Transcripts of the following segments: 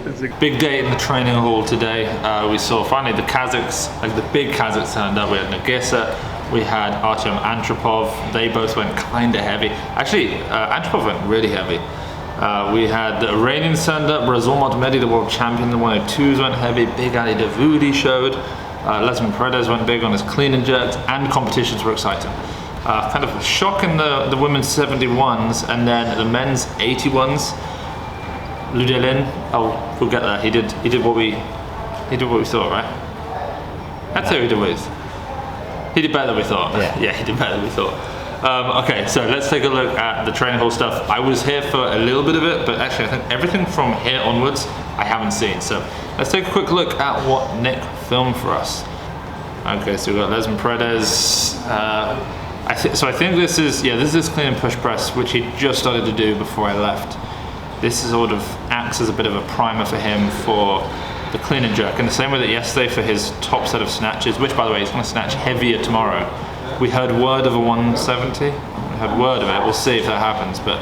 It's a big day in the training hall today. We saw finally the Kazakhs, like the big Kazakhs turned up. We had Nurgissa, we had Artyom, Antropov. They both went kind of heavy. Actually, Antropov went really heavy. We had the Iranians turned up. Rasoul Motamedi, the world champion, the 102s went heavy. Big Adiletuly showed. Lesman Paredes went big on his clean and jerks, and competitions were exciting. Kind of a shock in the women's 71s, and then the men's 81s. Lu Delin, we'll get there. He did what we thought, right? I'd say he did better than we thought. Yeah, he did better than we thought. Okay, so let's take a look at the training hall stuff. I was here for a little bit of it, but actually I think everything from here onwards I haven't seen. So let's take a quick look at what Nick filmed for us. Okay, so we've got Lesman Paredes. I think this is clean and push press, which he just started to do before I left. This is sort of acts as a bit of a primer for him for the clean and jerk, in the same way that yesterday for his top set of snatches, which by the way he's going to snatch heavier tomorrow. We heard word of a 170. We heard word of it. We'll see if that happens. But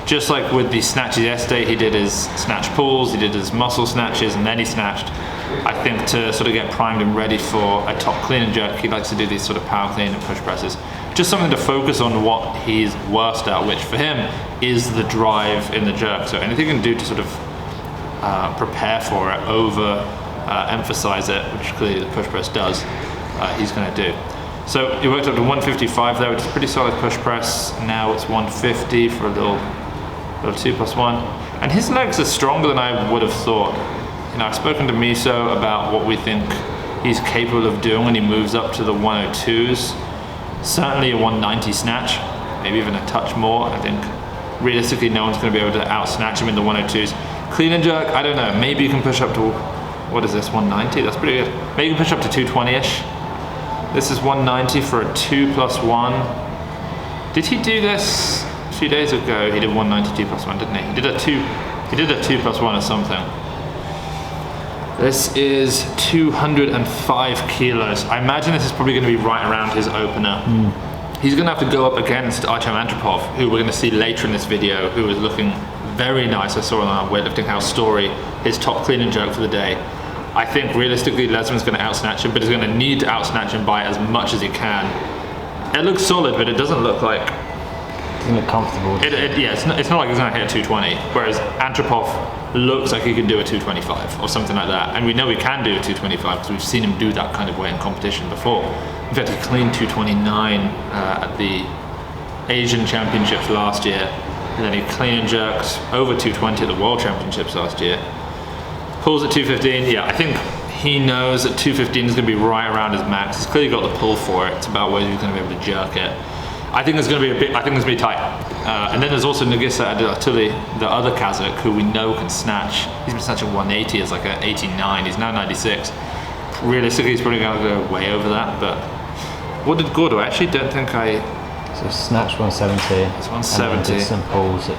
just like with the snatches yesterday, he did his snatch pulls, he did his muscle snatches, and then he snatched. I think to sort of get primed and ready for a top clean and jerk, he likes to do these sort of power clean and push presses. Just something to focus on what he's worst at, which for him is the drive in the jerk. So anything he can do to sort of prepare for it, emphasize it, which clearly the push press does, he's going to do. So he worked up to 155 there, which is a pretty solid push press. Now it's 150 for a little 2+1. And his legs are stronger than I would have thought. You know, I've spoken to Miso about what we think he's capable of doing when he moves up to the 102s. Certainly a 190 snatch, maybe even a touch more. I think realistically no one's going to be able to out-snatch him in the 102s. Clean and jerk, I don't know, maybe you can push up to, what is this, 190? That's pretty good. Maybe you can push up to 220-ish. This is 190 for a 2+1. Did he do this a few days ago? He did 190 2+1, didn't he? He did a 2+1 or something. This is 205 kilos. I imagine this is probably going to be right around his opener. He's going to have to go up against Artyom Antropov, who we're going to see later in this video, who is looking very nice. I saw on our Weightlifting House story, his top clean and jerk for the day. I think realistically Lesman's going to out-snatch him, but he's going to need to out-snatch him by as much as he can. It looks solid, but it doesn't look like... It doesn't look comfortable. Yeah, it's not like he's going to hit a 220, whereas Antropov looks like he can do a 225 or something like that. And we know he can do a 225 because we've seen him do that kind of weight in competition before. In fact, he cleaned 229 at the Asian Championships last year, and then he clean and jerked over 220 at the World Championships last year. Pulls at 215, yeah, I think he knows that 215 is going to be right around his max. He's clearly got the pull for it. It's about whether he's going to be able to jerk it. I think it's going to be it's going to be tight. And then there's also Nurgissa Adiletuly, the other Kazakh, who we know can snatch. He's been snatching 180 as like an 89. He's now 96. Realistically, he's probably going to go way over that. But what did Gor do? I actually don't think So snatch 170. It's 170. And did some pulls he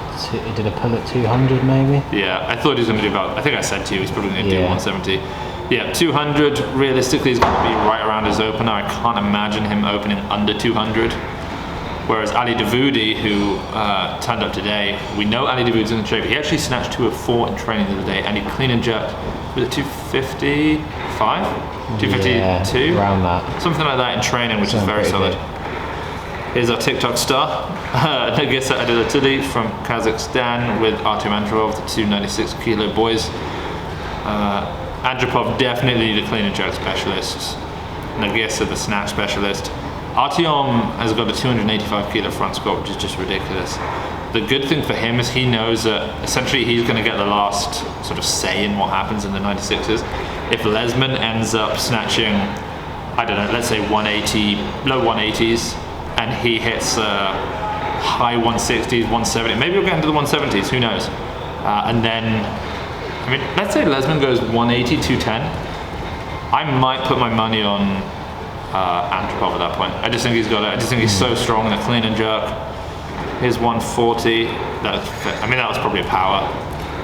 did a pull at 200 maybe? Yeah, I thought he was going to do about, I think I said to you, he's probably going to do 170. Yeah, 200 realistically is going to be right around his opener. I can't imagine him opening under 200. Whereas Adiletuly, who turned up today, we know Adiletuy's in shape. He actually snatched 204 in training the other day, and he clean and jerked with a 255? 252? Yeah, around that. Something like that in training, which is very solid. Here's our TikTok star, Nurgissa Adiletuly from Kazakhstan with Artyom Antropov, the 296 kilo boys. Antropov definitely the clean and jerk specialist. Nurgissa the snatch specialist. Artyom has got a 285 kilo front squat, which is just ridiculous. The good thing for him is he knows that essentially he's going to get the last sort of say in what happens in the 96s. If Lesman ends up snatching, I don't know, let's say 180, low 180s, and he hits high 160s, 170, maybe we'll get into the 170s, who knows. And then, I mean, let's say Lesman goes 180, 210. I might put my money on Antropov at that point. I just think he's got it. I just think he's so strong in a clean and jerk. Here's 140. That was probably a power.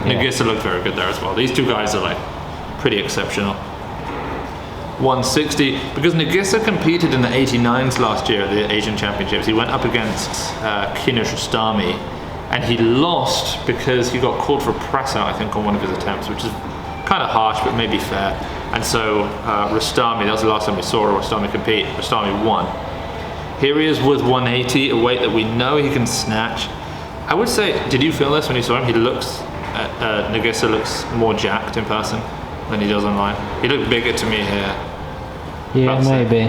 Nurgissa looked very good there as well. These two guys are like pretty exceptional. 160, because Nurgissa competed in the 89s last year at the Asian Championships. He went up against Kinish Rustami, and he lost because he got called for a press out, I think, on one of his attempts, which is kind of harsh, but maybe fair. And so Rustami, that was the last time we saw Rustami compete. Rustami won. Here he is with 180, a weight that we know he can snatch. I would say, did you feel this when you saw him? He looks, Nurgissa looks more jacked in person than he does online. He looked bigger to me here. Yeah, maybe.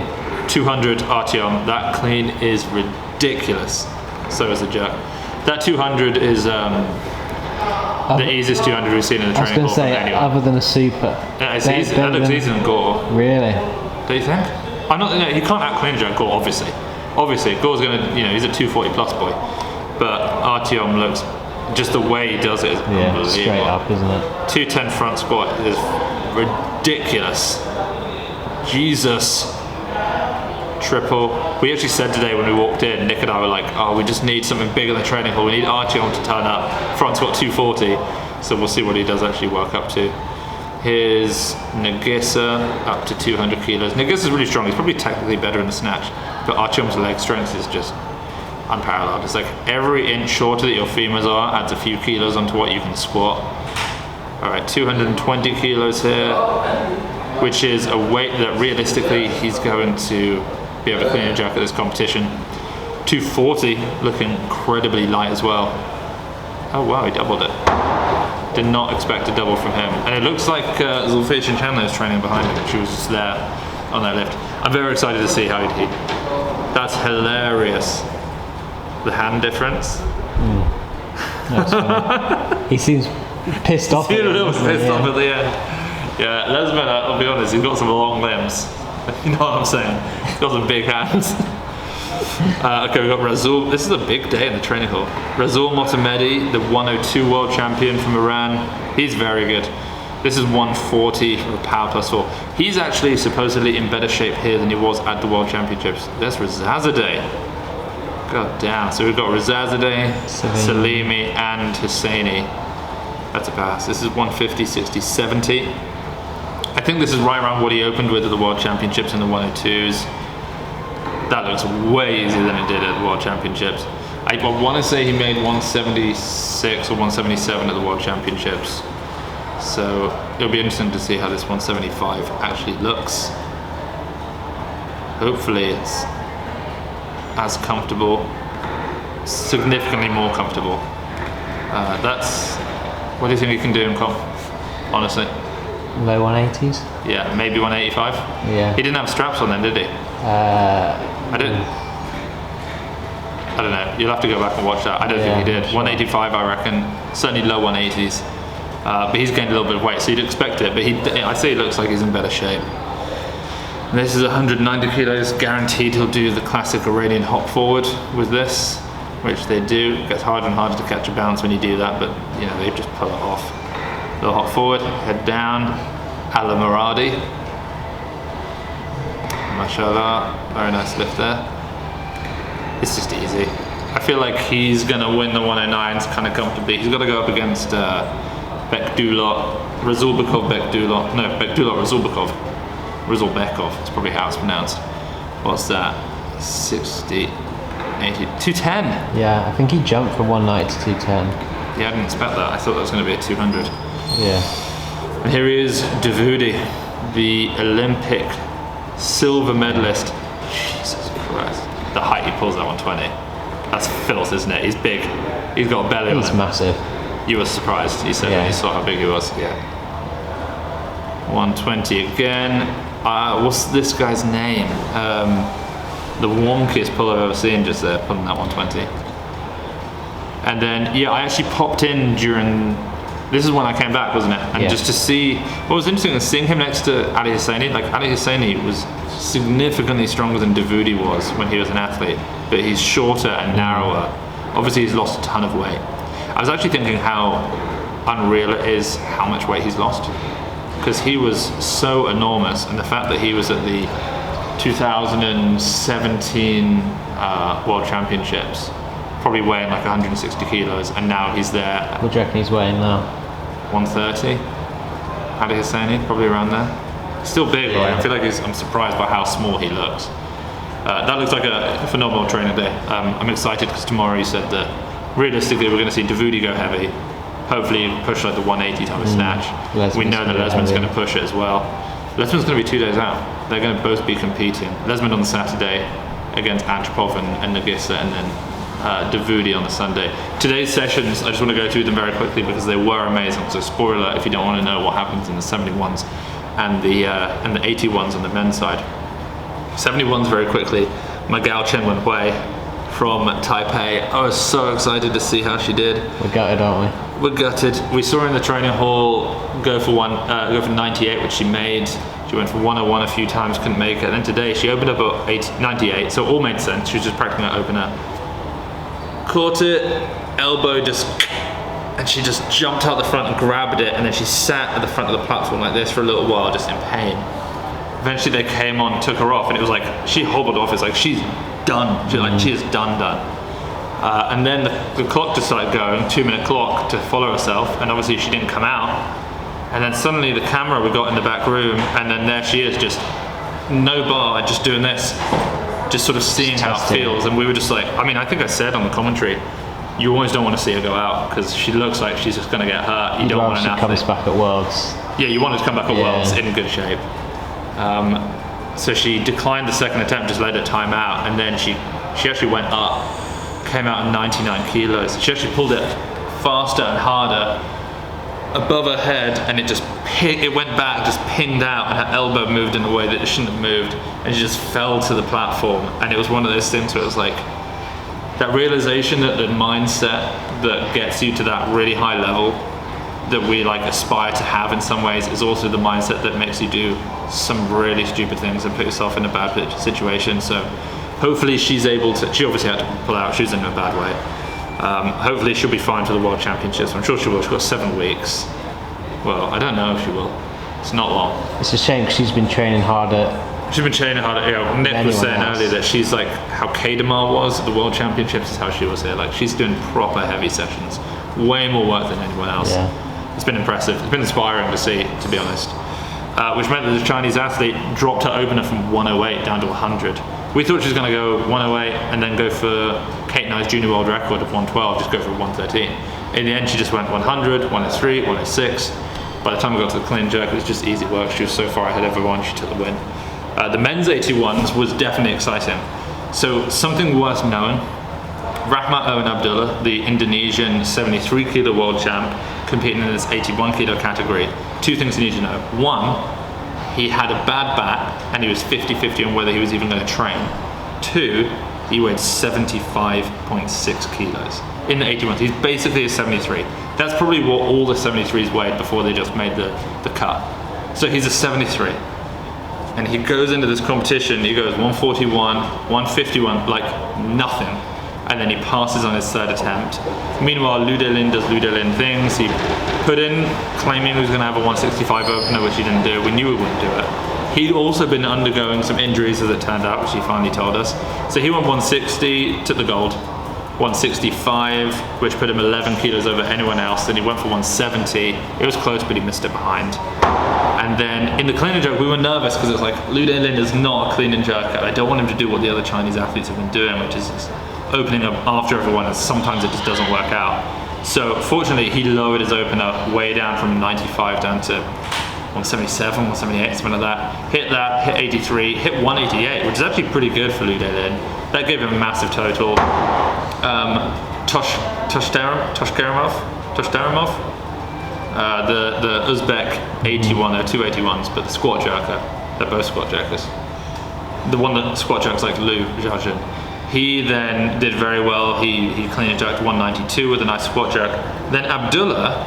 200 Artyom, that clean is ridiculous. So is the jerk. That 200 is the easiest 200 we've seen in the training. I was going to say, anyway. Other than a super. It's easy. That looks easier than Gor. Really? Do you think? I'm not. No, he can't out clean jerk Gor, obviously. Obviously, Gor's going to, he's a 240 plus boy. But Artyom looks, just the way he does it is unbelievable. Straight up, isn't it? 210 front squat is ridiculous. Jesus. Triple. We actually said today when we walked in, Nick and I were like, oh, we just need something bigger than the training hall. We need Artyom to turn up. Front squat 240. So we'll see what he does actually work up to. Here's Nurgissa up to 200 kilos. Nurgissa's really strong. He's probably technically better in the snatch. But Artyom's leg strength is just unparalleled. It's like every inch shorter that your femurs are adds a few kilos onto what you can squat. All right, 220 kilos here, which is a weight that realistically he's going to be able to clean a jack at this competition. 240, looking incredibly light as well. Oh wow, he doubled it. Did not expect a double from him. And it looks like Zulfishan Chandler is training behind him. She was just there on that lift. I'm very excited to see how he'd heat. That's hilarious. The hand difference. That's funny. He seems pissed off. He's a little pissed off at the end. Yeah, Lesman, I'll be honest, he's got some long limbs. You know what I'm saying? He's got some big hands. Okay, we've got Rasoul. This is a big day in the training hall. Rasoul Motamedi, the 102 world champion from Iran. He's very good. This is 140 for power plus 4. He's actually supposedly in better shape here than he was at the world championships. There's Razazadeh. God damn. So we've got Razazadeh, Salimi, and Husseini. That's a pass. This is 150, 60, 70. I think this is right around what he opened with at the World Championships in the 102s. That looks way easier than it did at the World Championships. I want to say he made 176 or 177 at the World Championships. So it'll be interesting to see how this 175 actually looks. Hopefully it's as comfortable, significantly more comfortable. What do you think he can do in comp, honestly? Low 180s? Yeah, maybe 185? Yeah. He didn't have straps on then, did he? I don't know. You'll have to go back and watch that. I don't think he did. Sure. 185, I reckon. Certainly low 180s. But he's gained a little bit of weight, so you'd expect it. But I'd say he looks like he's in better shape. And this is 190 kilos. Guaranteed he'll do the classic Iranian hop forward with this, which they do. It gets harder and harder to catch a bounce when you do that, but they just pull it off. Little hop forward, head down, Ala Muradi. Mashallah, very nice lift there. It's just easy. I feel like he's gonna win the 109s kind of comfortably. He's got to go up against Bekdullah, Rasulbekov, Rasulbekov. Rasulbekov, it's probably how it's pronounced. What's that? 60, 80, 210. Yeah, I think he jumped from 190 to 210. Yeah, I didn't expect that. I thought that was going to be a 200. Yeah. And here he is, Davudi, the Olympic silver medalist. Jesus Christ. The height he pulls at 120. That's filth, isn't it? He's big. He's got a belly on him. He's massive. You were surprised, you said, when you saw how big he was. Yeah. 120 again. What's this guy's name? The wonkiest pull I've ever seen just there, pulling that 120. And then, I actually popped in during, this is when I came back, wasn't it? And just to see, what was interesting is seeing him next to Ali Husseini. Like, Ali Husseini was significantly stronger than Davudi was when he was an athlete, but he's shorter and narrower. Obviously, he's lost a ton of weight. I was actually thinking how unreal it is how much weight he's lost, because he was so enormous, and the fact that he was at the 2017 World Championships, probably weighing like 160 kilos, and now he's there. What do you reckon he's weighing now? 130. Ali Husseini, probably around there. Still big, right? I feel like I'm surprised by how small he looks. That looks like a phenomenal training day. I'm excited because tomorrow you said that realistically we're going to see Davudi go heavy. Hopefully push like the 180 type of snatch. We know that Lesman's going to push it as well. Lesman's going to be 2 days out. They're going to both be competing. Lesman on the Saturday against Antropov and Nurgissa, and then Davudi on the Sunday. Today's sessions, I just want to go through them very quickly because they were amazing. So spoiler if you don't want to know what happens in the 71s and the 81s on the men's side. 71s very quickly. Miguel Chen Wenhui from Taipei. I was so excited to see how she did. We're gutted, aren't we? We're gutted. We saw her in the training hall go for 98, which she made. She went for 101 a few times, couldn't make it. And then today she opened up at 98, so it all made sense. She was just practicing her opener. Caught it, elbow just, and she just jumped out the front and grabbed it, and then she sat at the front of the platform like this for a little while, just in pain. Eventually they came on, took her off, and it was like she hobbled off. It's like she's done. She is done. And then the clock just started going, 2-minute clock to follow herself, and obviously she didn't come out. And then suddenly the camera we got in the back room, and then there she is, just no bar, just doing this, just sort of seeing how it feels. And we were just like, I mean, I think I said on the commentary, you always don't want to see her go out because she looks like she's just going to get hurt. You don't want an athlete. She comes back at Worlds. Yeah, you want her to come back at Worlds in good shape. So she declined the second attempt, just let her time out, and then she actually went up, came out at 99 kilos. She actually pulled it faster and harder above her head, and it went back, just pinged out, and her elbow moved in a way that it shouldn't have moved, and she just fell to the platform. And it was one of those things where it was like that realization that the mindset that gets you to that really high level that we like aspire to have in some ways is also the mindset that makes you do some really stupid things and put yourself in a bad situation. So hopefully she's able to, she obviously had to pull out, she was in a bad way. Hopefully she'll be fine for the World Championships. I'm sure she will. She's got 7 weeks. Well, I don't know if she will. It's not long. It's a shame because she's been training harder. She's been training harder. Yeah, Nick was saying earlier that she's like how Kadamar was at the World Championships is how she was here. Like she's doing proper heavy sessions. Way more work than anyone else. Yeah. It's been impressive. It's been inspiring to see, to be honest. Which meant that the Chinese athlete dropped her opener from 108 down to 100. We thought she was going to go 108 and then go for Kate Nye's junior world record of 112, just go for 113. In the end, she just went 100, 103, 106. By the time we got to the clean jerk, it was just easy work. She was so far ahead of everyone, she took the win. The men's 81s was definitely exciting. So something worth knowing, Rahmat Erwan Abdullah, the Indonesian 73 kilo world champ, competing in this 81 kilo category. 2 things you need to know. 1, he had a bad back and he was 50-50 on whether he was even going to train. 2, he weighed 75.6 kilos in the 81s. He's basically a 73. That's probably what all the 73s weighed before they just made the cut. So he's a 73. And he goes into this competition, he goes 141, 151, like nothing. And then he passes on his 3rd attempt. Meanwhile, Lu Delin does Lu Delin things. He put in, claiming he was going to have a 165 opener, which he didn't do. We knew he wouldn't do it. He'd also been undergoing some injuries, as it turned out, which he finally told us. So he went 160, took the gold. 165, which put him 11 kilos over anyone else. Then he went for 170. It was close, but he missed it behind. And then in the clean and jerk, we were nervous because it was like, Lu Delin is not a clean and jerk. I don't want him to do what the other Chinese athletes have been doing, which is just opening up after everyone, and sometimes it just doesn't work out. So fortunately, he lowered his opener way down from 95 down to 177, 178, something like that. Hit 83, hit 188, which is actually pretty good for Lu Delin. That gave him a massive total. Toshdarimov, the Uzbek 81, there are 2 81s, but the squat jerker, they're both squat jerkers. The one that squat jerks like Lu Jiajun. He then did very well. He clean and jerked 192 with a nice squat jerk. Then Abdullah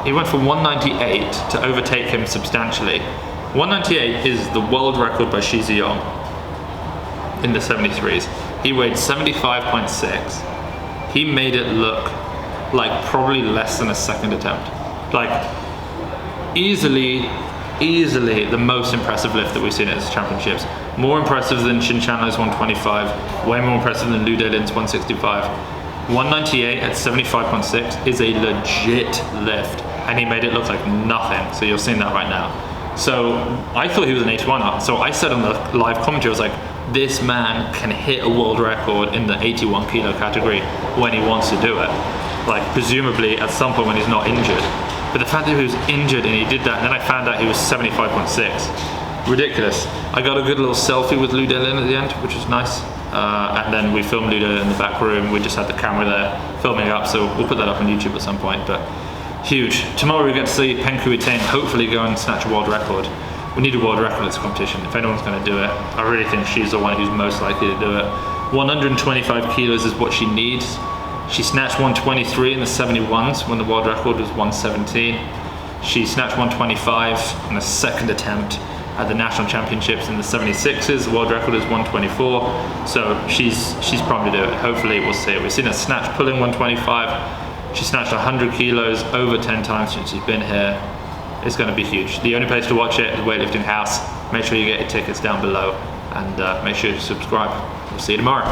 he went for 198 to overtake him substantially. 198 is the world record by Shi Ziyong in the 73s. He weighed 75.6. He made it look like probably less than a second attempt. Like easily the most impressive lift that we've seen at this championships. More impressive than Shinchano's 125, way more impressive than Lu Delin's 165. 198 at 75.6 is a legit lift. and he made it look like nothing. So you're seeing that right now. So I thought he was an 81er. So I said on the live commentary, I was like, this man can hit a world record in the 81 kilo category when he wants to do it. Like presumably at some point when he's not injured. But the fact that he was injured and he did that, and then I found out he was 75.6. Ridiculous. I got a good little selfie with Lu Delin at the end, which was nice. And then we filmed Lu Delin in the back room. We just had the camera there filming up, so we'll put that up on YouTube at some point. But huge. Tomorrow we get to see Penku Itain hopefully go and snatch a world record. We need a world record at this competition. If anyone's going to do it, I really think she's the one who's most likely to do it. 125 kilos is what she needs. She snatched 123 in the 71s when the world record was 117. She snatched 125 in the second attempt at the national championships in the 76s. The world record is 124. So she's primed to do it. Hopefully we'll see it. We've seen her snatch pulling 125. She snatched 100 kilos over 10 times since she's been here. It's going to be huge. The only place to watch it is Weightlifting House. Make sure you get your tickets down below and make sure you subscribe. We'll see you tomorrow.